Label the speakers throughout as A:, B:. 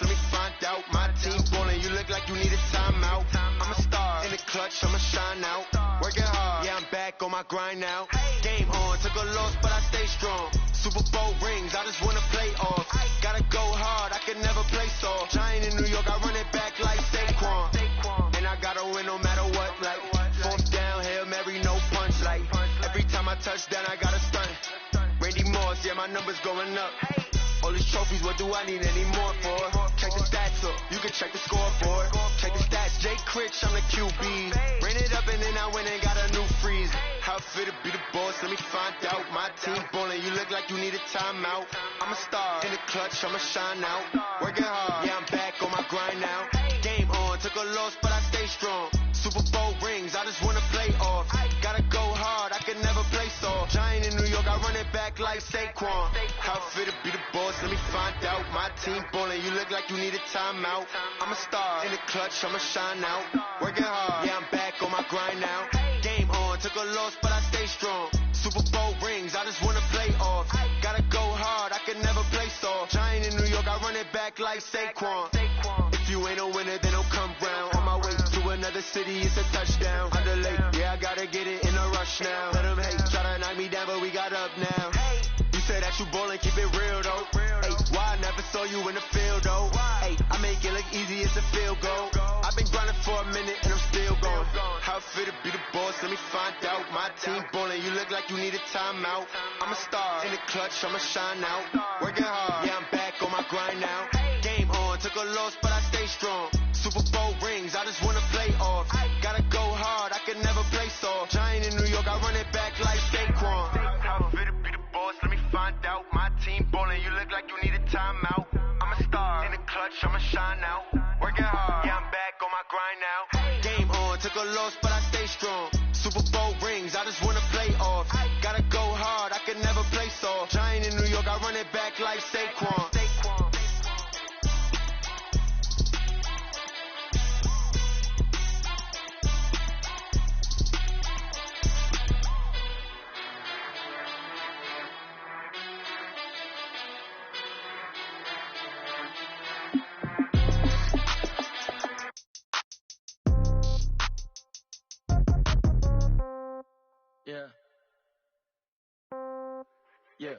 A: boss, let me find out. My team ballin', you look like you need a timeout. I'm a star in the clutch, I'ma shine out. Working hard, yeah, I'm back on my grind now. Game on, took a loss, but I stay strong. Super Bowl rings, I just wanna play off. Gotta go hard, I can never play soft. Giant in New York, I run it back like Saquon. And I gotta win no matter what, like fourth down, Hail Mary, no punch, like every time I touch down, I gotta stunt. Randy Moss, yeah, my numbers going up. All these trophies, what do I need any more for? Check the stats up, you can check the scoreboard. Check the stats, Jay Critch, I'm the QB. Ran it up and then I went and got a new freeze. How fit to be the boss, let me find out. My team ballin', you look like you need a timeout. I'm a star in the clutch, I'ma shine out. Working hard, yeah, I'm back on my grind now. Game on, took a loss, but I stay strong. Super Bowl rings, I just wanna play off. Gotta go hard, I can never play soft. Giant in New York, I run it back like Saquon. How fit to be the boss, let me find out. My team ballin', you look like you need a timeout. I'm a star in the clutch, I'ma shine out. Working hard, yeah, I'm back on my grind now. Game on, took a loss, but I stay strong. Super Bowl rings, I just wanna play off. Gotta go hard, I can never play soft. Giant in New York, I run it back like Saquon. If you ain't a winner, then don't come round. On my way to another city, it's a touchdown. Underlay, yeah, I gotta get it in a rush now. Let them hate, try to knock me down, but we got up now. You say that you ballin', keep it real though. Hey, why I never saw you in the field though? Hey, I make it look easy, it's a field goal. I've been grinding for a minute and I'm still going. How fit to be the boss, let me find out. My team ballin', you look like you need a timeout. I'm a star in the clutch, I'ma shine out. Working hard, yeah, I'm back on my grind now. Game on, took a loss, but I stay strong. Super Bowl rings, I just wanna play off. Gotta go hard, I can never play soft. Giant in New York, I run it back like Saquon. How fit to be the boss, let me find out. My team ballin', you look like you need a timeout. I'm a star in the clutch, I'ma shine out. Working hard, yeah, I'm back on my grind now. Game on, took a loss, but I stay strong. Super Bowl rings, I just wanna play off. Gotta go hard, I can never play soft. Giant in New York, I run it back like Saquon.
B: Yeah. Yeah.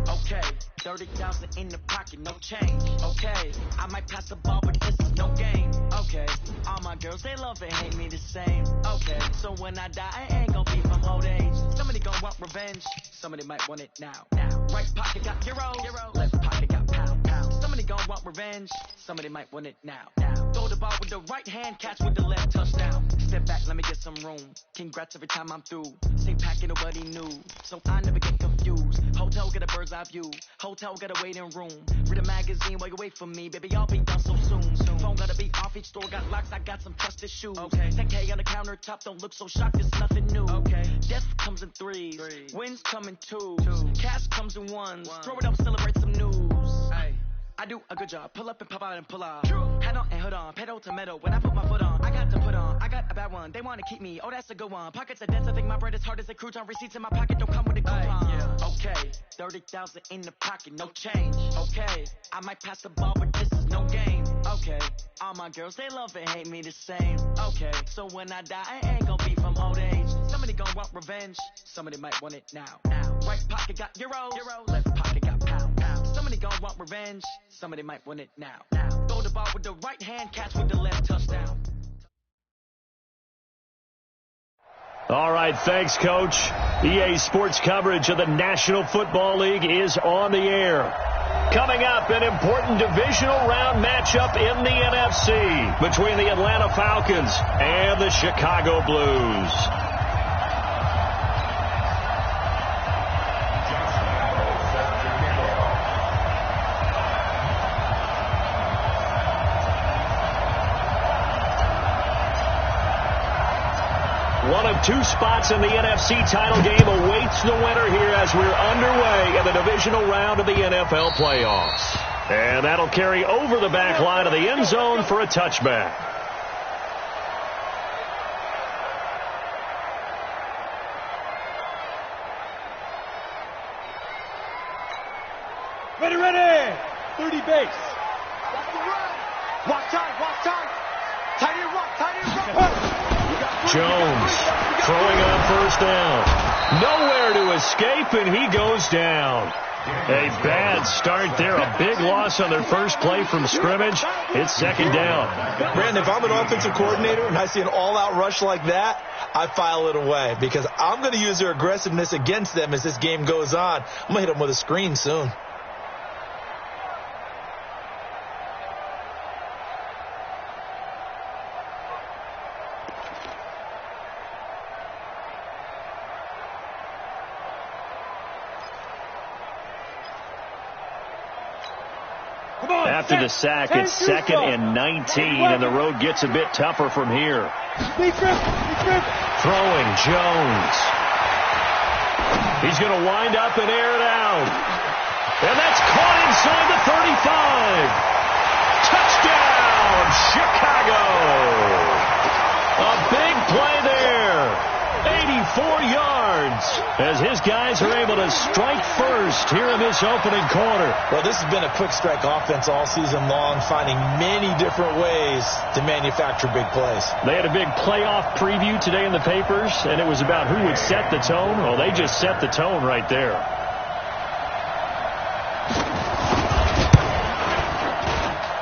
B: Okay. 30,000 in the pocket, no change. Okay. I might pass the ball, but this is no game. Okay. All my girls, they love and hate me the same. Okay. So when I die, I ain't gonna be from old age. Somebody gonna want revenge. Somebody might want it now. Right pocket got euro. Left pocket got pound. Somebody gonna want revenge. Somebody might want it now. Throw the ball with the right hand, catch with the left, touchdown. Step back, let me get some room. Congrats every time I'm through. Stay packing, nobody new. So I never get confused. Hotel get a bird's eye view. Hotel get a waiting room. Read a magazine while you wait for me. Baby, I'll be done so soon. Phone gotta be off, each store got locks. I got some trusted shoes. Okay. 10K on the countertop, don't look so shocked, it's nothing new. Okay. Death comes in threes. Wins come in twos. Cash comes in ones. Throw it up, celebrate some news. Hey. I do a good job. Pull up and pop out and pull off. Head on and hood on. Pedal to metal. When I put my foot on, I got to put on. I got a bad one. They want to keep me. Oh, that's a good one. Pockets are dense. I think my bread is hard as a crouton. Receipts in my pocket don't come with a coupon. Yeah. Okay. 30,000 in the pocket. No change. Okay. I might pass the ball, but this is no game. Okay. All my girls, they love and hate me the same. Okay. So when I die, I ain't gonna be from old age. Somebody gonna want revenge. Somebody might want it now. Right pocket got euro. Left pocket got pound. Somebody gonna want revenge. Somebody might want it now. Throw the ball with the right hand, catch with the left, touchdown.
C: All right, thanks, Coach. EA Sports coverage of the National Football League is on the air. Coming up, an important divisional round matchup in the NFC between the Atlanta Falcons and the Chicago Blues. One of two spots in the NFC title game awaits the winner here as we're underway in the divisional round of the NFL playoffs. And that'll carry over the back line of the end zone for a touchback.
D: Ready, ready! 30 base.
B: Walk time. Tight end rock.
C: Jones throwing on first down. Nowhere to escape, and he goes down. A bad start there. A big loss on their first play from scrimmage. It's second down.
E: Brandon, if I'm an offensive coordinator and I see an all-out rush like that, I file it away because I'm going to use their aggressiveness against them as this game goes on. I'm going to hit them with a screen soon.
C: After the sack, it's 2nd and 19, and the road gets a bit tougher from here. Throwing, Jones. He's going to wind up and air it out. And that's caught inside the 35. Touchdown, Chicago. A big play there. 84 yards as his guys are able to strike first here in this opening quarter.
E: Well, this has been a quick strike offense all season long, finding many different ways to manufacture big plays.
C: They had a big playoff preview today in the papers, and it was about who would set the tone. Well, they just set the tone right there.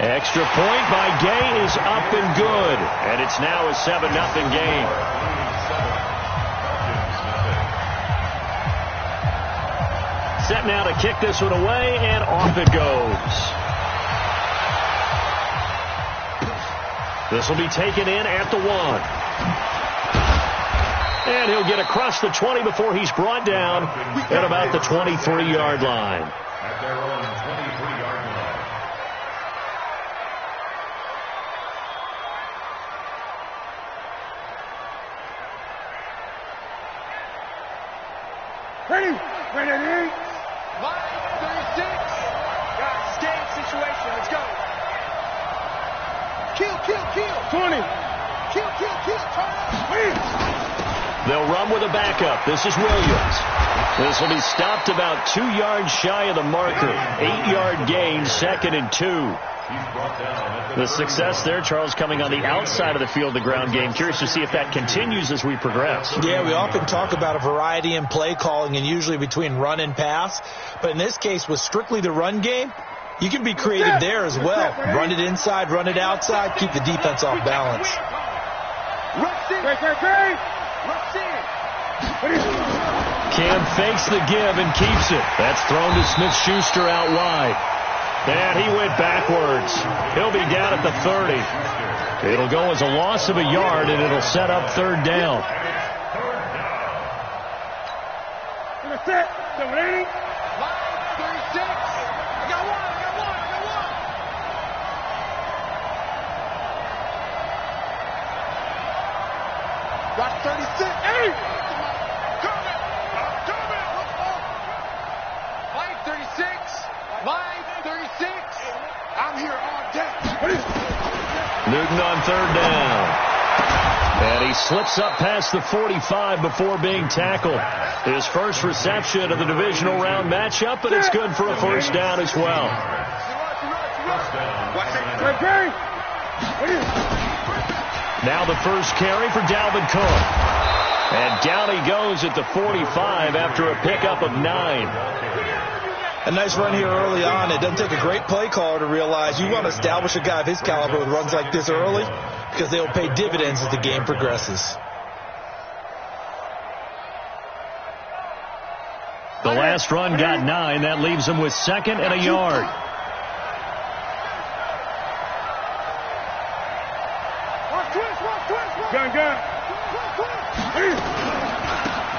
C: Extra point by Gay is up and good, and it's now a 7-0 game. Set now to kick this one away, and off it goes. This will be taken in at the 1. And he'll get across the 20 before he's brought down at about the 23-yard line.
F: At their own 23-yard line.
D: Ready.
B: Line 36. Got game situation. Let's go. Kill.
D: 20.
B: Kill. Turn.
C: They'll run with a backup. This is Williams. This will be stopped about 2 yards shy of the marker. 8-yard gain, 2nd and 2. The success there, Charles, coming on the outside of the field, the ground game. Curious to see if that continues as we progress.
E: Yeah, we often talk about a variety in play calling and usually between run and pass. But in this case, with strictly the run game, you can be creative there as well. Run it inside, run it outside, keep the defense off balance.
C: Cam fakes the give and keeps it. That's thrown to Smith-Schuster out wide. And he went backwards. He'll be down at the 30. It'll go as a loss of a yard, and it'll set up 3rd down.
D: Line 36.
B: I got one. Rock 36. Hey! Coming. Line 36. Line 36. I'm here all day.
C: Newton on 3rd down. And he slips up past the 45 before being tackled. His first reception of the divisional round matchup, and it's good for a 1st down as well. Now the first carry for Dalvin Cook. And down he goes at the 45 after a pickup of 9.
E: A nice run here early on. It doesn't take a great play caller to realize you want to establish a guy of his caliber with runs like this early because they will pay dividends as the game progresses.
C: The last run got 9. That leaves him with 2nd and a yard.
D: Gun.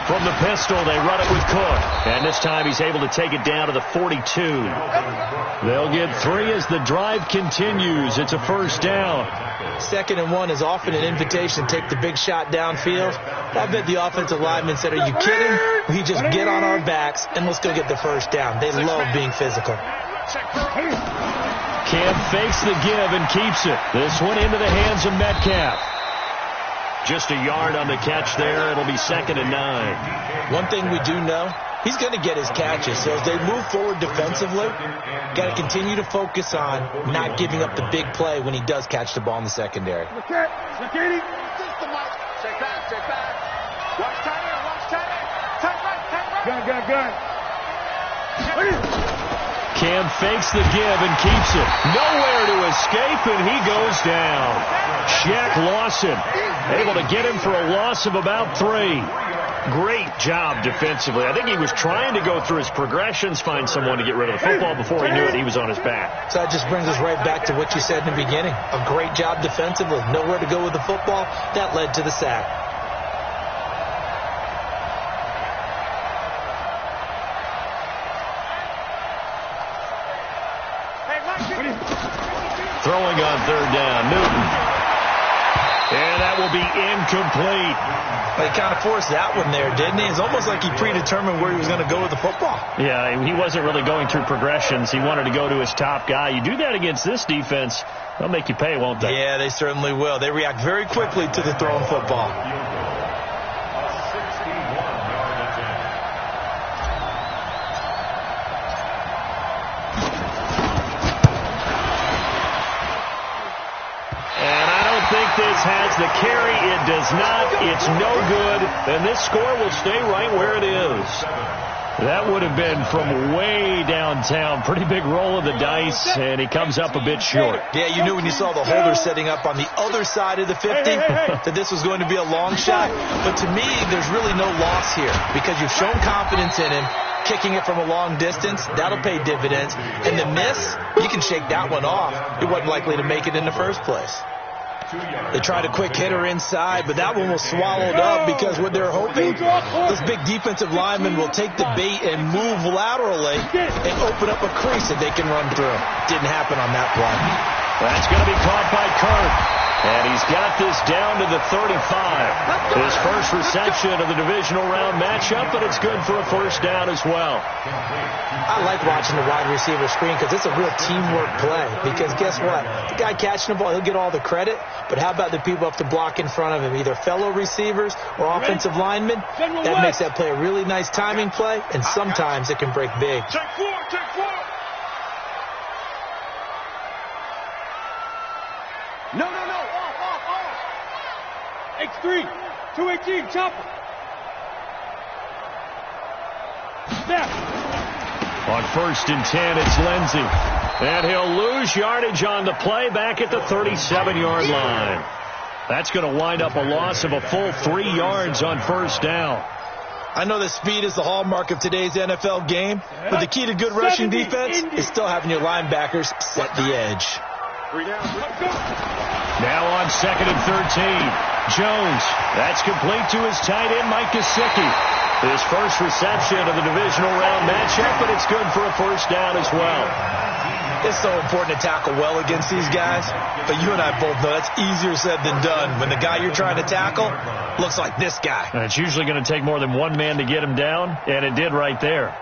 C: From the pistol, they run it with Cook. And this time he's able to take it down to the 42. They'll get 3 as the drive continues. It's a 1st down.
E: 2nd and 1 is often an invitation to take the big shot downfield. I bet the offensive lineman said, are you kidding? We just get on our backs and let's go get the 1st down. They love being physical.
C: Cam fakes the give and keeps it. This one into the hands of Metcalf. Just a yard on the catch there. It'll be 2nd and 9.
E: One thing we do know He's going to get his catches. So as they move forward defensively, got to continue to focus on not giving up the big play when he does catch the ball in the secondary.
D: Check
G: back. Watch tighter. Tight right.
D: Gun.
C: Cam fakes the give and keeps it. Nowhere to escape, and he goes down. Shaq Lawson able to get him for a loss of about 3. Great job defensively. I think he was trying to go through his progressions, find someone to get rid of the football. Before he knew it, he was on his back.
E: So that just brings us right back to what you said in the beginning. A great job defensively. Nowhere to go with the football. That led to the sack.
C: Throwing on 3rd down, Newton. And that will be incomplete.
E: He kind of forced that one there, didn't he? It's almost like he predetermined where he was going to go with the football.
C: Yeah, he wasn't really going through progressions. He wanted to go to his top guy. You do that against this defense, they'll make you pay, won't they?
E: Yeah, they certainly will. They react very quickly to the thrown football.
C: This has the carry. It does not. It's no good. And this score will stay right where it is. That would have been from way downtown. Pretty big roll of the dice, and he comes up a bit short.
E: Yeah, you knew when you saw the holder setting up on the other side of the 50 that this was going to be a long shot. But to me, there's really no loss here because you've shown confidence in him. Kicking it from a long distance, that'll pay dividends. And the miss, you can shake that one off. He wasn't likely to make it in the first place. They tried a quick hitter inside, but that one was swallowed up because what they're hoping, this big defensive lineman will take the bait and move laterally and open up a crease that they can run through. Didn't happen on that play.
C: That's going to be caught by Kirk. And he's got this down to the 35. His first reception of the divisional round matchup, but it's good for a first down as well.
E: I like watching the wide receiver screen because it's a real teamwork play. Because guess what? The guy catching the ball, he'll get all the credit. But how about the people up to block in front of him, either fellow receivers or offensive linemen? That makes that play a really nice timing play, and sometimes it can break big.
D: Take four. No. Off. X3. 218, chopper. Snap.
C: On 1st and 10, it's Lindsey. And he'll lose yardage on the play back at the 37-yard line. That's going to wind up a loss of a full 3 yards on 1st down.
E: I know that speed is the hallmark of today's NFL game, but the key to good rushing defense is still having your linebackers set the edge.
C: Now on 2nd and 13, Jones. That's complete to his tight end, Mike Gesicki. His first reception of the divisional round matchup, but it's good for a first down as well.
E: It's so important to tackle well against these guys, but you and I both know that's easier said than done when the guy you're trying to tackle looks like this guy.
C: And it's usually going to take more than one man to get him down, and it did right there.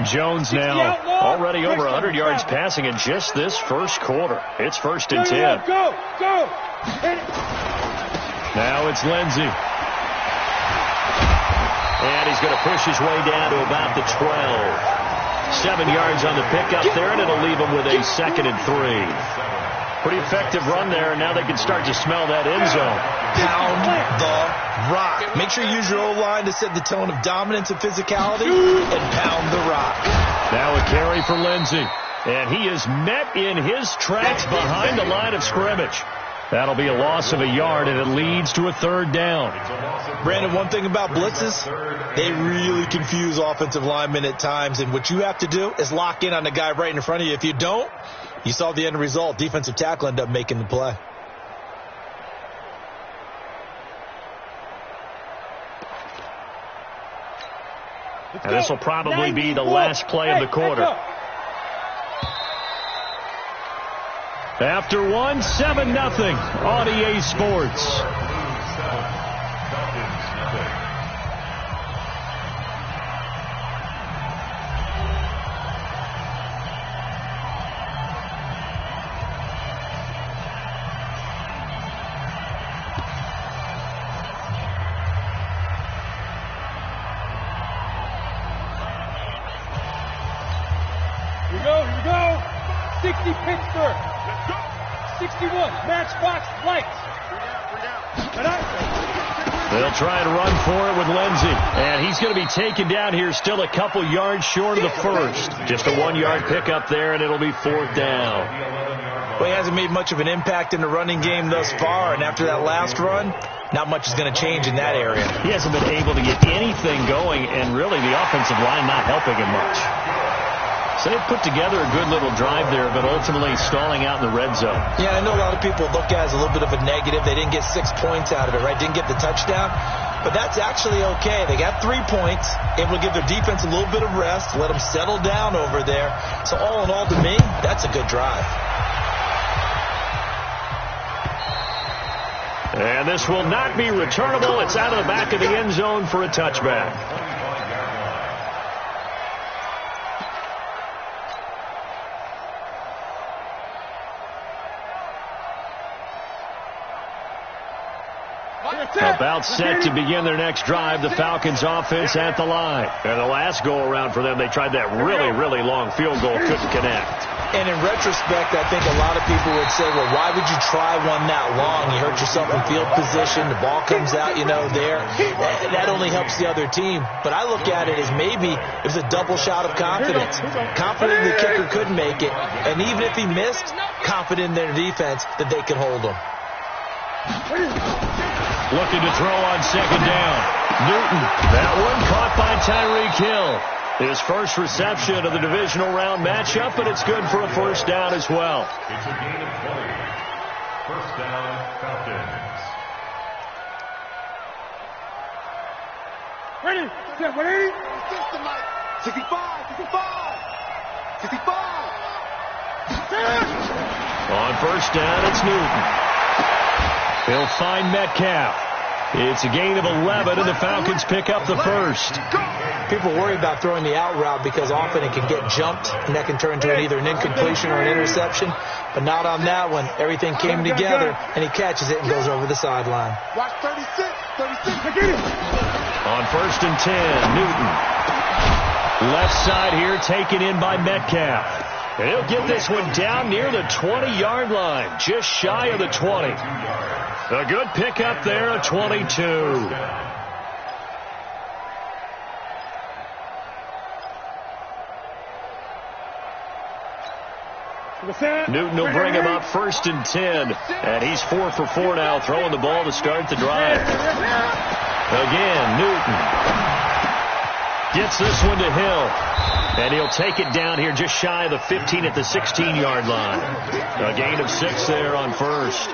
C: Jones now already over 100 yards passing in just this first quarter. It's 1st and 10.
D: Go.
C: Now it's Lindsey. And he's going to push his way down to about the 12. 7 yards on the pickup there, and it'll leave him with a 2nd and 3. Pretty effective run there, and now they can start to smell that end zone.
E: Pound the rock. Make sure you use your O-line to set the tone of dominance and physicality, and pound the rock.
C: Now a carry for Lindsey, and he is met in his tracks behind the line of scrimmage. That'll be a loss of a yard, and it leads to a 3rd down.
E: Brandon, one thing about blitzes, they really confuse offensive linemen at times, and what you have to do is lock in on the guy right in front of you. If you don't, you saw the end result. Defensive tackle ended up making the play.
C: And this will probably be the last play of the quarter. After 7-0 on EA Sports.
D: Here we go. 60 Pittsburgh. 61 Matchbox Lights.
C: They'll try and run for it with Lindsey. And he's going to be taken down here, still a couple yards short of the first. Just a 1-yard pickup there, and it'll be 4th down.
E: Well, he hasn't made much of an impact in the running game thus far, and after that last run, not much is going to change in that area.
C: He hasn't been able to get anything going, and really the offensive line not helping him much. So they put together a good little drive there, but ultimately stalling out in the red zone.
E: Yeah, I know a lot of people look at it as a little bit of a negative. They didn't get 6 points out of it, right? Didn't get the touchdown. But that's actually okay. They got 3 points, able to give their defense a little bit of rest, let them settle down over there. So all in all, to me, that's a good drive.
C: And this will not be returnable. It's out of the back of the end zone for a touchback. About set to begin their next drive, the Falcons offense at the line. And the last go-around for them, they tried that really, really long field goal, couldn't connect.
E: And in retrospect, I think a lot of people would say, well, why would you try one that long? You hurt yourself in field position. The ball comes out, there. That only helps the other team. But I look at it as maybe it was a double shot of confidence. Confident the kicker could make it. And even if he missed, confident in their defense that they could hold him.
C: Looking to throw on 2nd down. Newton. That one caught by Tyreek Hill. His first reception of the divisional round matchup, but it's good for a 1st down as well.
F: It's a gain of 20. 1st down, Falcons.
D: Ready? Set, 180.
G: 65, 65, 65.
C: On 1st down, it's Newton. He'll find Metcalf. It's a gain of 11, and the Falcons pick up the 1st.
E: People worry about throwing the out route because often it can get jumped, and that can turn into either an incompletion or an interception. But not on that one. Everything came together, and he catches it and goes over the sideline.
G: Watch 36, 36.
C: On 1st and 10, Newton. Left side here, taken in by Metcalf. And he'll get this one down near the 20-yard line, just shy of the 20. A good pickup there, a 22. Newton will bring him up 1st and 10. And he's 4 for 4 now, throwing the ball to start the drive. Again, Newton gets this one to Hill. And he'll take it down here just shy of the 15 at the 16-yard line. A gain of 6 there on 1st.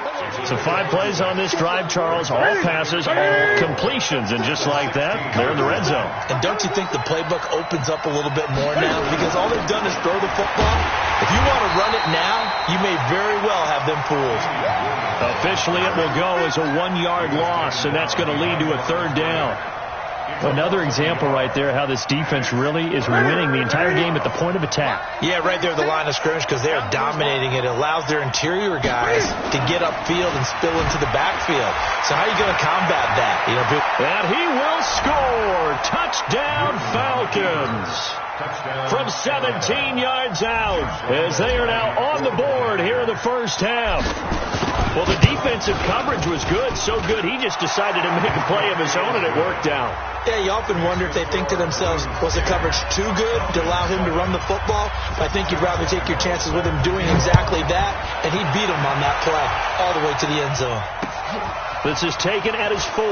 C: So 5 plays on this drive, Charles. All passes, all completions. And just like that, they're in the red zone.
E: And don't you think the playbook opens up a little bit more now? Because all they've done is throw the football. If you want to run it now, you may very well have them fooled.
C: Officially, it will go as a 1-yard loss, and that's going to lead to a 3rd down. Another example right there how this defense really is winning the entire game at the point of attack.
E: Yeah, right there at the line of scrimmage because they are dominating it. It allows their interior guys to get upfield and spill into the backfield. So how are you going to combat that?
C: And he will score. Touchdown, Falcons. From 17 yards out as they are now on the board here in the 1st half. Well, the defensive coverage was good, so good he just decided to make a play of his own, and it worked out.
E: Yeah, you often wonder if they think to themselves, was the coverage too good to allow him to run the football? I think you'd rather take your chances with him doing exactly that, and he beat him on that play all the way to the end zone.
C: This is taken at his 4.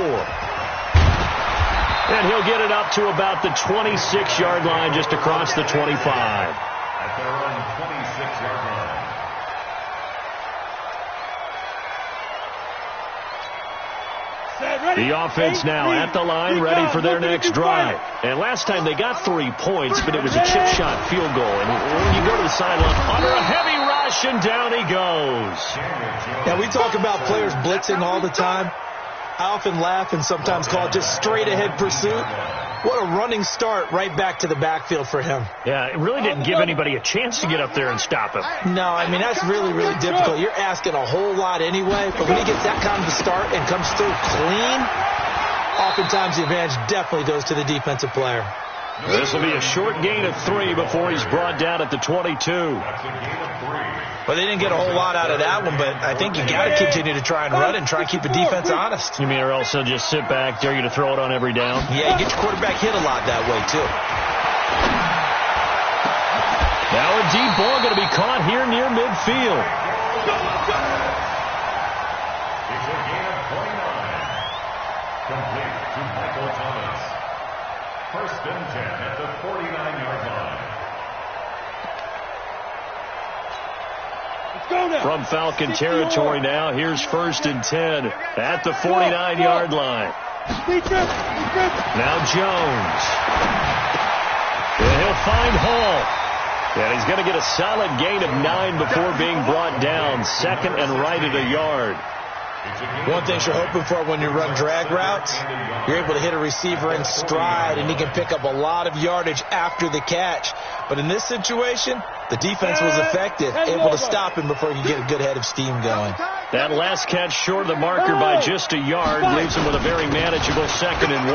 C: And he'll get it up to about the 26-yard line, just across the 25.
F: At their own 26-yard line.
C: The offense now at the line, ready for their next drive. And last time they got 3 points, but it was a chip shot field goal. And when you go to the sideline, under a heavy rush, and down he goes.
E: Yeah, we talk about players blitzing all the time. I often laugh and sometimes call it just straight-ahead pursuit. What a running start right back to the backfield for him.
C: Yeah, it really didn't give anybody a chance to get up there and stop him.
E: No, I mean, that's really, really difficult. You're asking a whole lot anyway, but when he gets that kind of a start and comes through clean, oftentimes the advantage definitely goes to the defensive player.
C: This will be a short gain of 3 before he's brought down at the 22.
E: Well, they didn't get a whole lot out of that one, but I think you got to continue to try and run it and try and keep the defense honest.
C: You mean or else they'll just sit back, dare you to throw it on every down?
E: Yeah, you get your quarterback hit a lot that way, too.
C: Now a deep ball going to be caught here near midfield.
F: It's a gain of 29. Complete to Michael Thomas. First and 10 at the 49-yard line.
D: Let's go now.
C: From Falcon territory now, here's first and 10 at the 49-yard line. Now Jones. And he'll find Hall. And he's going to get a solid gain of 9 before being brought down. Second and right at a yard.
E: One thing you're hoping for when you run drag routes, you're able to hit a receiver in stride, and he can pick up a lot of yardage after the catch. But in this situation, the defense was effective, able to stop him before he could get a good head of steam going.
C: That last catch short of the marker by just a yard leaves him with a very manageable 2nd and 1.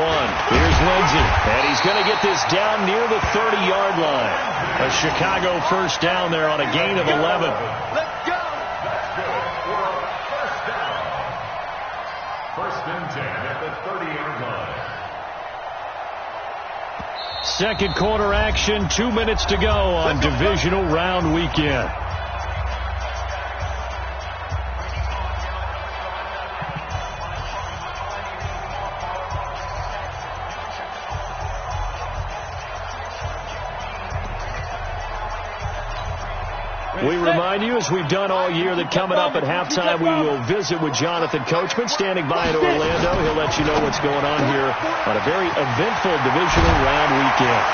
C: Here's Lindsey, and he's going to get this down near the 30-yard line. A Chicago first down there on a gain of 11.
G: Let's go.
F: That's good for a first down. First and 10 at the 30-yard line.
C: Second quarter action, 2 minutes to go on divisional round weekend. We remind you, as we've done all year, that coming up at halftime, we will visit with Jonathan Coachman standing by in Orlando. He'll let you know what's going on here on a very eventful divisional round weekend.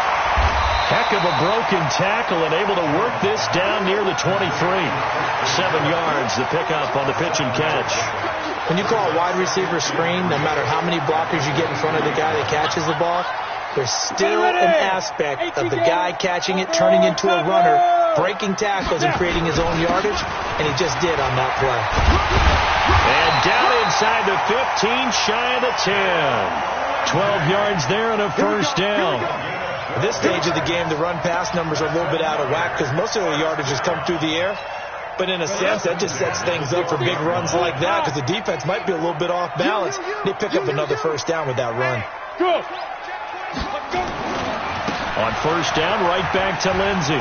C: Heck of a broken tackle and able to work this down near the 23. 7 yards, the pickup on the pitch and catch.
E: When you call a wide receiver screen, no matter how many blockers you get in front of the guy that catches the ball, there's still an aspect of the guy catching it, turning into a runner, breaking tackles and creating his own yardage, and he just did on that play.
C: And down inside the 15, shy of the 10. 12 yards there and a first down.
E: At this stage of the game, the run-pass numbers are a little bit out of whack because most of the yardage has come through the air. But in a sense, that just sets things up for big runs like that because the defense might be a little bit off balance. They pick up another first down with that run.
D: Go.
C: On first down, right back to Lindsey.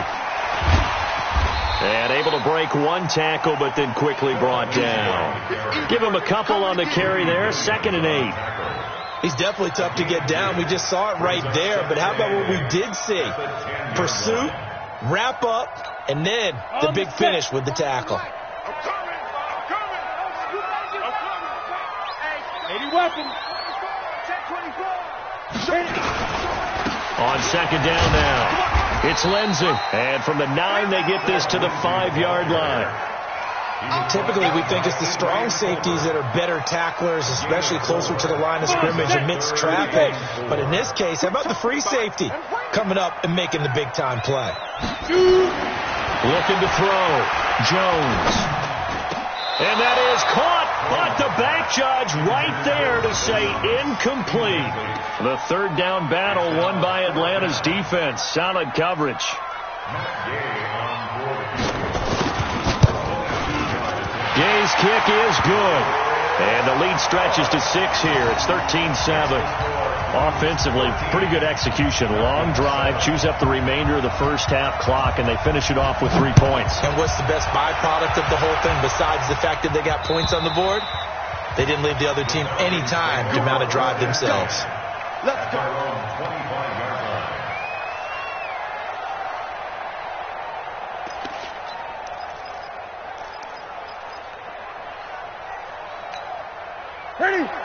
C: And able to break one tackle, but then quickly brought down. Give him a couple on the carry there. 2nd and 8.
E: He's definitely tough to get down. We just saw it right there. But how about what we did see? Pursuit, wrap up, and then the big finish with the tackle.
D: 80 weapons.
C: On 2nd down now, it's Lindsey. And from the 9, they get this to the 5-yard line.
E: Typically, we think it's the strong safeties that are better tacklers, especially closer to the line of scrimmage amidst traffic. But in this case, how about the free safety coming up and making the big-time play?
C: Looking to throw. Jones. And that is caught, but the back judge right there to say incomplete. The 3rd down battle won by Atlanta's defense. Solid coverage. Gay's kick is good. And the lead stretches to 6 here. It's 13-7. Offensively, pretty good execution. Long drive, chews up the remainder of the first half clock, and they finish it off with 3 points.
E: And what's the best byproduct of the whole thing besides the fact that they got points on the board? They didn't leave the other team any time to mount a drive themselves.
G: Let's go.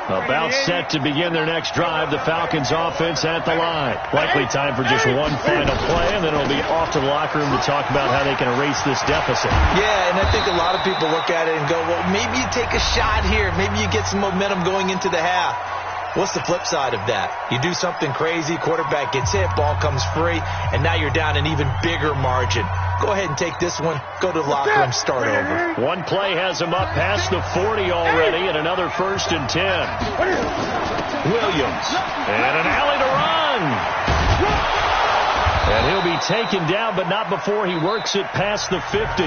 C: About set to begin their next drive. The Falcons offense at the line. Likely time for just one final play, and then it'll be off to the locker room to talk about how they can erase this deficit.
E: Yeah, and I think a lot of people look at it and go, well, maybe you take a shot here. Maybe you get some momentum going into the half. What's the flip side of that? You do something crazy, quarterback gets hit, ball comes free, and now you're down an even bigger margin. Go ahead and take this one, go to the locker room, start over.
C: One play has him up past the 40 already, and another 1st and 10. Williams, and an alley to run. And he'll be taken down, but not before he works it past the 50.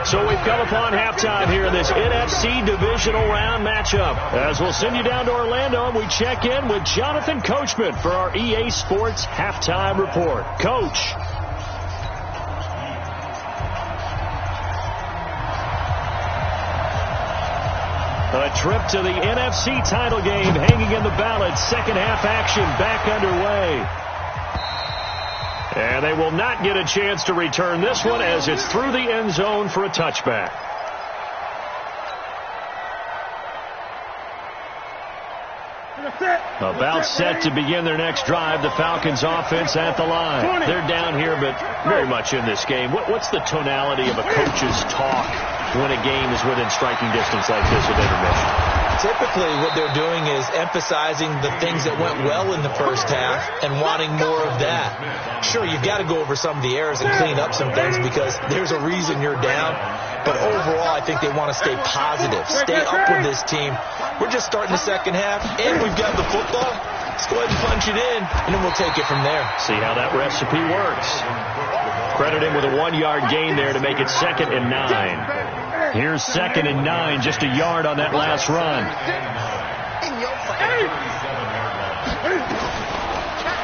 C: So we've come upon halftime here in this NFC divisional round matchup. As we'll send you down to Orlando, and we check in with Jonathan Coachman for our EA Sports Halftime Report. Coach. A trip to the NFC title game hanging in the balance. Second half action back underway. And they will not get a chance to return this one as it's through the end zone for a touchback. About set to begin their next drive. The Falcons offense at the line. They're down here, but very much in this game. What's the tonality of a coach's talk when a game is within striking distance like this with intermission?
E: Typically, what they're doing is emphasizing the things that went well in the first half and wanting more of that. Sure, you've got to go over some of the errors and clean up some things because there's a reason you're down. But overall, I think they want to stay positive, stay up with this team. We're just starting the second half, and we've got the football. Let's go ahead and punch it in, and then we'll take it from there.
C: See how that recipe works. Credit him with a 1-yard gain there to make it 2nd and 9. Here's 2nd and 9, just a yard on that last run.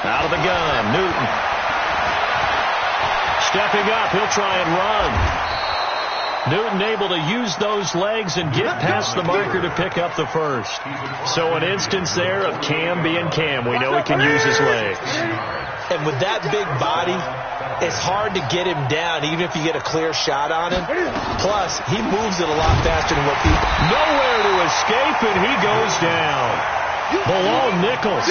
C: Out of the gun, Newton. Stepping up, he'll try and run. Newton able to use those legs and get past the marker to pick up the first. So an instance there of Cam being Cam. We know he can use his legs.
E: And with that big body, it's hard to get him down, even if you get a clear shot on him. Plus, he moves it a lot faster than what people...
C: Nowhere to escape, and he goes down. Below Nichols,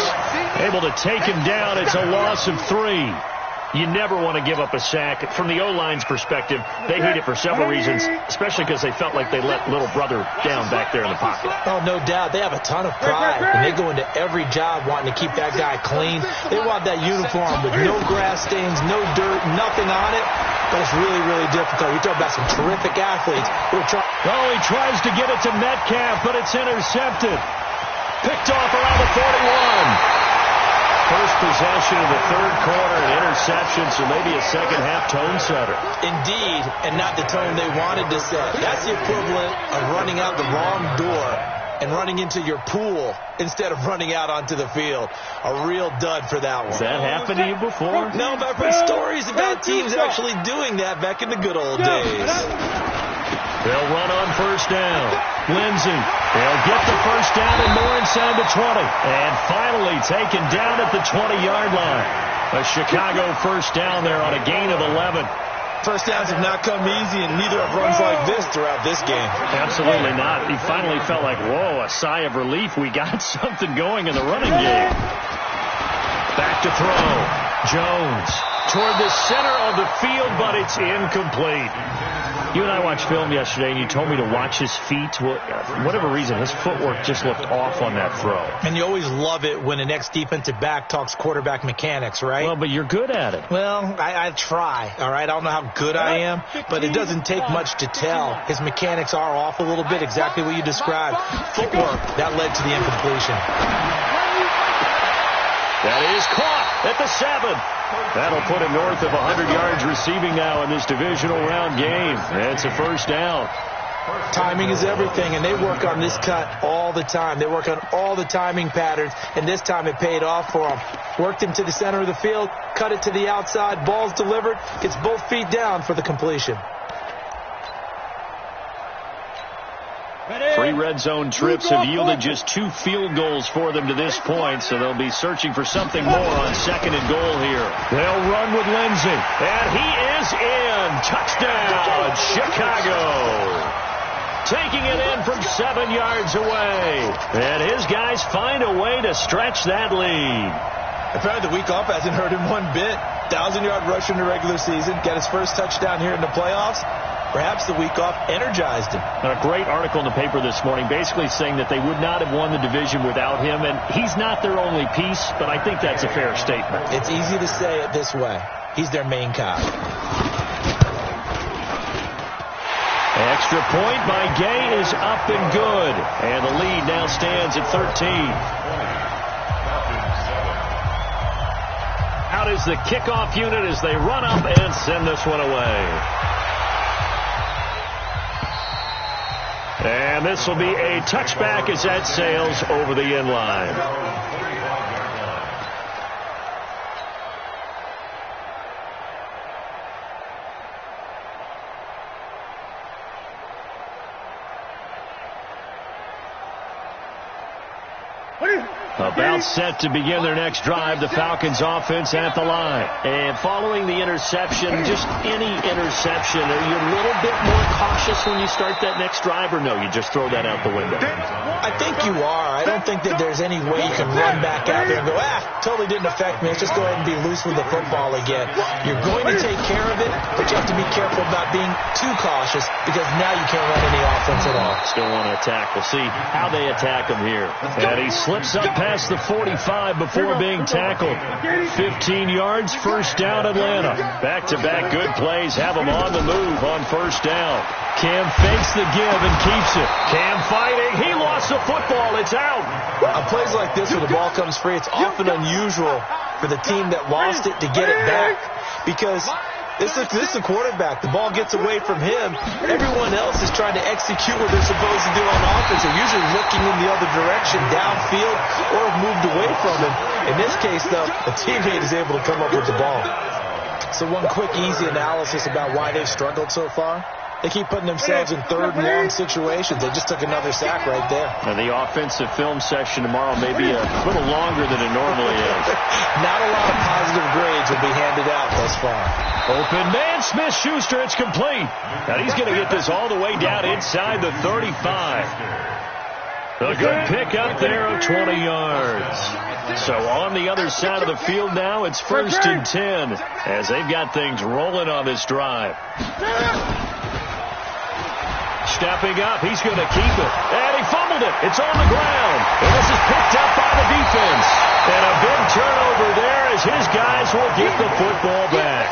C: able to take him down. It's a loss of 3. You never want to give up a sack. From the O-line's perspective, they hate it for several reasons, especially because they felt like they let little brother down back there in the pocket.
E: Oh, no doubt. They have a ton of pride. And they go into every job wanting to keep that guy clean. They want that uniform with no grass stains, no dirt, nothing on it. But it's really, really difficult. We talk about some terrific athletes.
C: He tries to get it to Metcalf, but it's intercepted. Picked off around the 41. First possession of the third quarter, an interception, so maybe a second-half tone setter.
E: Indeed, and not the tone they wanted to set. That's the equivalent of running out the wrong door and running into your pool instead of running out onto the field. A real dud for that one.
C: Has that happened to you before?
E: No, but I've heard stories about teams actually doing that back in the good old days.
C: They'll run on first down. Lindsey, they'll get the first down and more inside the 20. And finally taken down at the 20-yard line. A Chicago first down there on a gain of 11.
E: First downs have not come easy, and neither have runs like this throughout this game.
C: Absolutely not. He finally felt like, whoa, a sigh of relief. We got something going in the running game. Back to throw. Jones toward the center of the field, but it's incomplete. You and I watched film yesterday, and you told me to watch his feet. Well, for whatever reason, his footwork just looked off on that throw.
E: And you always love it when an ex-defensive back talks quarterback mechanics, right?
C: Well, but you're good at it.
E: Well, I try, all right? I don't know how good I am, but it doesn't take much to tell. His mechanics are off a little bit, exactly what you described. Footwork, that led to the incompletion.
C: That is caught at the 7. That'll put him north of 100 yards receiving now in this divisional round game. It's a first down.
E: Timing is everything, and they work on this cut all the time. They work on all the timing patterns, and this time it paid off for them. Worked him to the center of the field, cut it to the outside, ball's delivered, gets both feet down for the completion.
C: 3 red zone trips have yielded just 2 field goals for them to this point, so they'll be searching for something more on 2nd and goal here. They'll run with Lindsey, and he is in. Touchdown, Chicago. Taking it in from 7 yards away. And his guys find a way to stretch that lead.
E: Apparently the week off hasn't hurt him one bit. 1,000-yard rush in the regular season. Got his first touchdown here in the playoffs. Perhaps the week off energized him.
C: A great article in the paper this morning basically saying that they would not have won the division without him, and he's not their only piece, but I think that's a fair statement.
E: It's easy to say it this way. He's their main cog.
C: Extra point by Gay is up and good, and the lead now stands at 13. is the kickoff unit as they run up and send this one away. And this will be a touchback as that sails over the end line. About set to begin their next drive, the Falcons offense at the line.
H: And following the interception, just any interception, are you a little bit more cautious when you start that next drive, or no, you just throw that out the window?
E: I think you are. I don't think that there's any way you can run back out there and go, totally didn't affect me. Let's just go ahead and be loose with the football again. You're going to take care of it, but you have to be careful about being too cautious because now you can't run any offense at all.
C: Still want to attack. We'll see how they attack him here. And he slips up past the 45 before being tackled. 15 yards, first down Atlanta. Back-to-back good plays have him on the move on first down. Cam fakes the give and keeps it. Cam fighting. He lost the football. It's out.
E: On plays like this where the ball comes free, it's often unusual for the team that lost it to get it back because this is the quarterback. The ball gets away from him. Everyone else is trying to execute what they're supposed to do on offense. They're usually looking in the other direction, downfield, or have moved away from him. In this case, though, a teammate is able to come up with the ball. So one quick, easy analysis about why they've struggled so far. They keep putting themselves in third and long situations. They just took another sack right there.
C: Now the offensive film session tomorrow may be a little longer than it normally is.
E: Not a lot of positive grades will be handed out thus far.
C: Open man, Smith-Schuster, it's complete. Now he's going to get this all the way down inside the 35. A good pick up there of 20 yards. So on the other side of the field now, it's 1st and 10 as they've got things rolling on this drive. Stepping up, he's going to keep it. And he fumbled it. It's on the ground. And this is picked up by the defense. And a big turnover there as his guys will get the football back.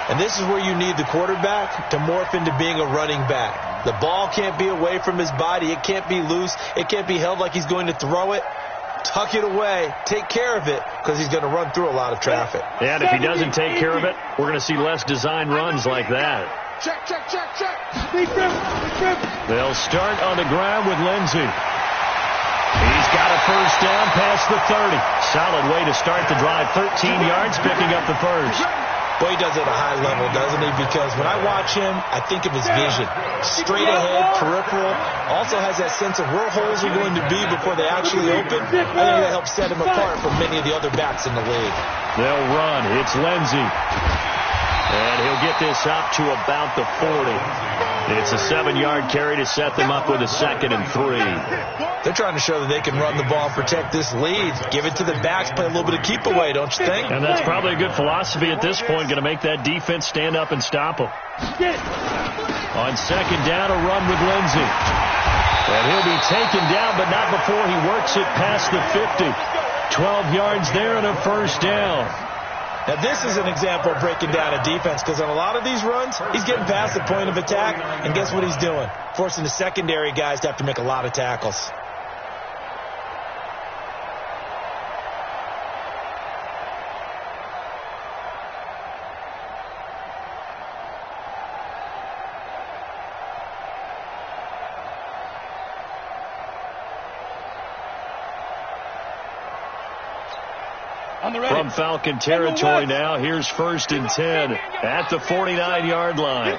E: And this is where you need the quarterback to morph into being a running back. The ball can't be away from his body. It can't be loose. It can't be held like he's going to throw it. Tuck it away. Take care of it because he's going to run through a lot of traffic.
C: And if he doesn't take care of it, we're going to see less design runs like that.
D: Check.
C: They'll start on the ground with Lindsey. He's got a first down past the 30. Solid way to start the drive. 13 yards, picking up the first.
E: Boy, he does it at a high level, doesn't he? Because when I watch him, I think of his vision. Straight ahead, peripheral. Also has that sense of where holes are going to be before they actually open. I think that helps set him apart from many of the other backs in the league.
C: They'll run. It's Lindsey. And he'll get this up to about the 40. It's a 7-yard carry to set them up with a 2nd and 3.
E: They're trying to show that they can run the ball and protect this lead. Give it to the backs, play a little bit of keep away, don't you think?
C: And that's probably a good philosophy at this point, going to make that defense stand up and stop them. On 2nd down, a run with Lindsey. And he'll be taken down, but not before he works it past the 50. 12 yards there and a first down.
E: Now, this is an example of breaking down a defense because on a lot of these runs, he's getting past the point of attack, and guess what he's doing? Forcing the secondary guys to have to make a lot of tackles.
C: From Falcon territory now, here's 1st and 10 at the 49-yard line.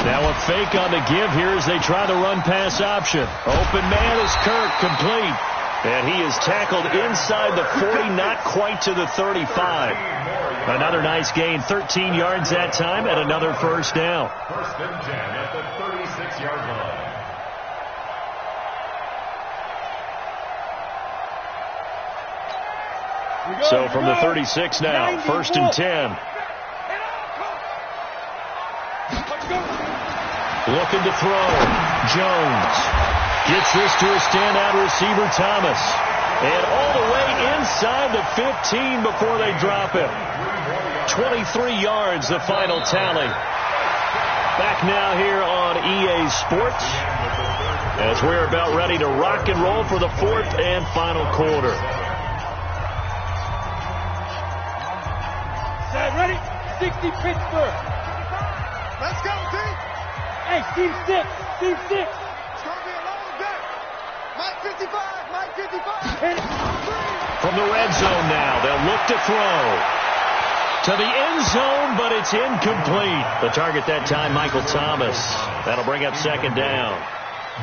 C: Now a fake on the give here as they try the run-pass option. Open man is Kirk, complete. And he is tackled inside the 40, not quite to the 35. Another nice gain, 13 yards that time, and another first down.
F: 1st and 10 at the 36-yard line.
C: So from the 36 now, 1st and 10. Looking to throw. Jones gets this to a standout receiver, Thomas. And all the way inside the 15 before they drop it. 23 yards, the final tally. Back now here on EA Sports as we're about ready to rock and roll for the 4th and final quarter.
D: 60 Pittsburgh.
G: Let's go, D.
D: Hey, Team 6. Team 6.
G: It's going to be a long day. Mike 55. Mike 55.
C: From the red zone now, they'll look to throw. To the end zone, but it's incomplete. The target that time, Michael Thomas. That'll bring up second down.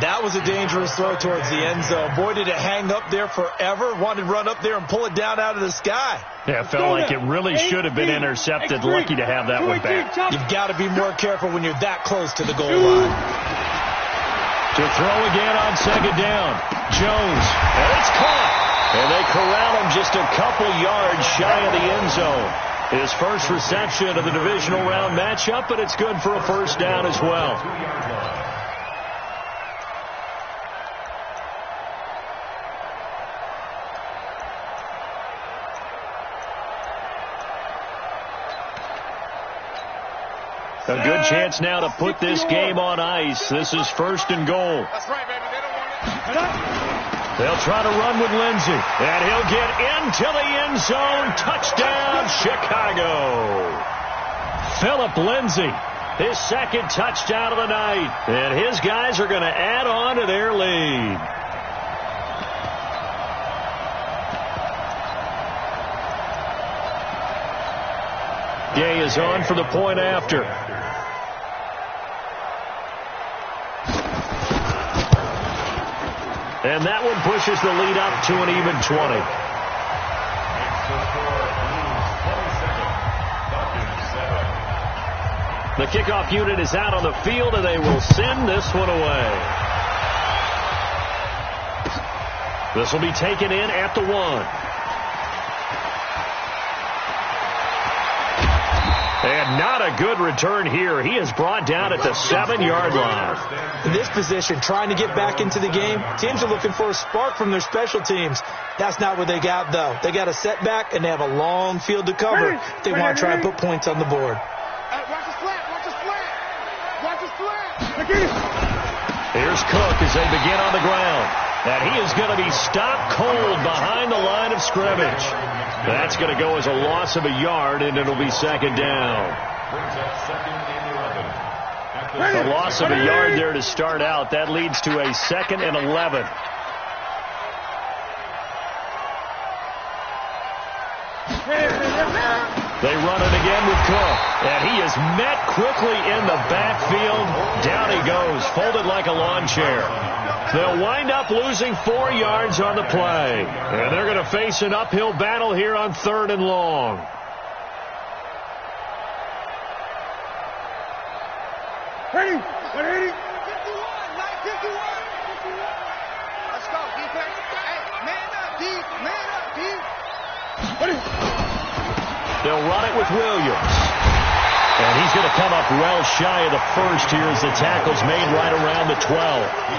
E: That was a dangerous throw towards the end zone. Boy, did it hang up there forever. Wanted to run up there and pull it down out of the sky.
C: Yeah, it felt like it really should have been intercepted. Lucky to have that one back.
E: You've got to be more careful when you're that close to the goal line.
C: To throw again on second down. Jones, and it's caught. And they corral him just a couple yards shy of the end zone. His first reception of the divisional round matchup, but it's good for a first down as well. A good chance now to put this game on ice. This is first and goal.
G: That's right, baby. They don't want it.
C: They'll try to run with Lindsey. And he'll get into the end zone. Touchdown, Chicago. Philip Lindsey, his second touchdown of the night. And his guys are going to add on to their lead. Gay is on for the point after. And that one pushes the lead up to an even 20. The kickoff unit is out on the field, and they will send this one away. This will be taken in at the 1. And not a good return here. He is brought down at the 7-yard line.
E: In this position, trying to get back into the game, teams are looking for a spark from their special teams. That's not what they got, though. They got a setback, and they have a long field to cover if they want to try and put points on the board.
G: Watch the slant. Watch the slant. Watch the slant.
C: Here's Cook as they begin on the ground. And he is going to be stopped cold behind the line of scrimmage. That's going to go as a loss of a yard, and it'll be second down. A loss of a yard there to start out. That leads to a 2nd and 11. They run it again with Cook. And he is met quickly in the backfield. Down he goes, folded like a lawn chair. They'll wind up losing 4 yards on the play. And they're going to face an uphill battle here on 3rd and long.
D: Ready? 180.
G: 51. 951. Let's go, defense. Hey, man up, D. Man up, D.
C: They'll run it with Williams. And he's going to come up well shy of the first here as the tackle's made right around the 12.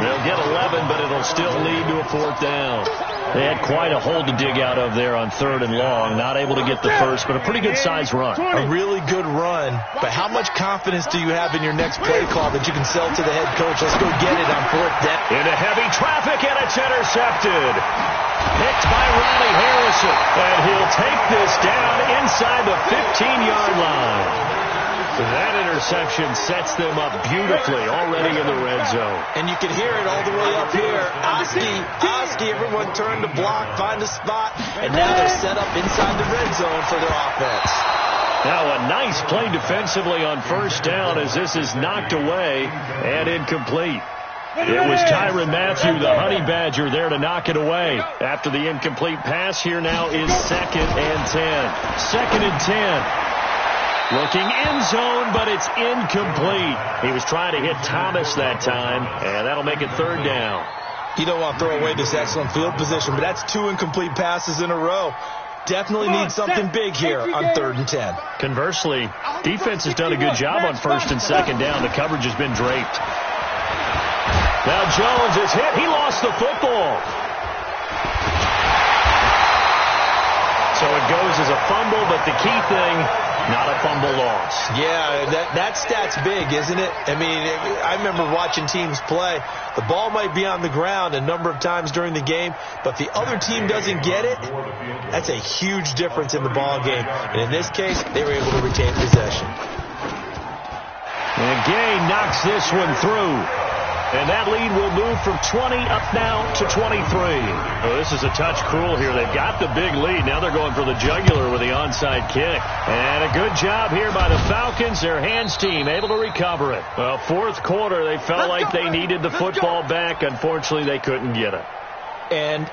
C: They'll get 11, but it'll still lead to a 4th down. They had quite a hole to dig out of there on 3rd and long. Not able to get the first, but a pretty good-sized run.
E: A really good run. But how much confidence do you have in your next play call that you can sell to the head coach? Let's go get it on 4th down.
C: Into heavy traffic, and it's intercepted. Picked by Ronnie Harrison. And he'll take this down inside the 15-yard line. That interception sets them up beautifully already in the red zone.
E: And you can hear it all the way up here. Oski, everyone turned to block, find a spot, and now they're set up inside the red zone for their offense.
C: Now a nice play defensively on 1st down as this is knocked away and incomplete. It was Tyrann Mathieu, the Honey Badger, there to knock it away. After the incomplete pass, here now is 2nd and 10. 2nd and 10. Looking end zone, but it's incomplete. He was trying to hit Thomas that time, and that'll make it 3rd down.
E: You don't want to throw away this excellent field position, but that's 2 incomplete passes in a row. Definitely need something big here on 3rd and 10.
C: Conversely, defense has done a good job on 1st and 2nd down. The coverage has been draped. Now Jones is hit. He lost the football. So So it goes as a fumble, but the key thing, not a fumble loss.
E: Yeah, that stat's big, isn't it? I mean, I remember watching teams play. The ball might be on the ground a number of times during the game, but the other team doesn't get it. That's a huge difference in the ball game. And in this case, they were able to retain possession.
C: And Gay knocks this one through. And that lead will move from 20 up now to 23. Oh, this is a touch cruel here. They've got the big lead. Now they're going for the jugular with the onside kick. And a good job here by the Falcons. Their hands team able to recover it. Well, fourth quarter, they felt like they needed the football back. Unfortunately, they couldn't get it.
E: And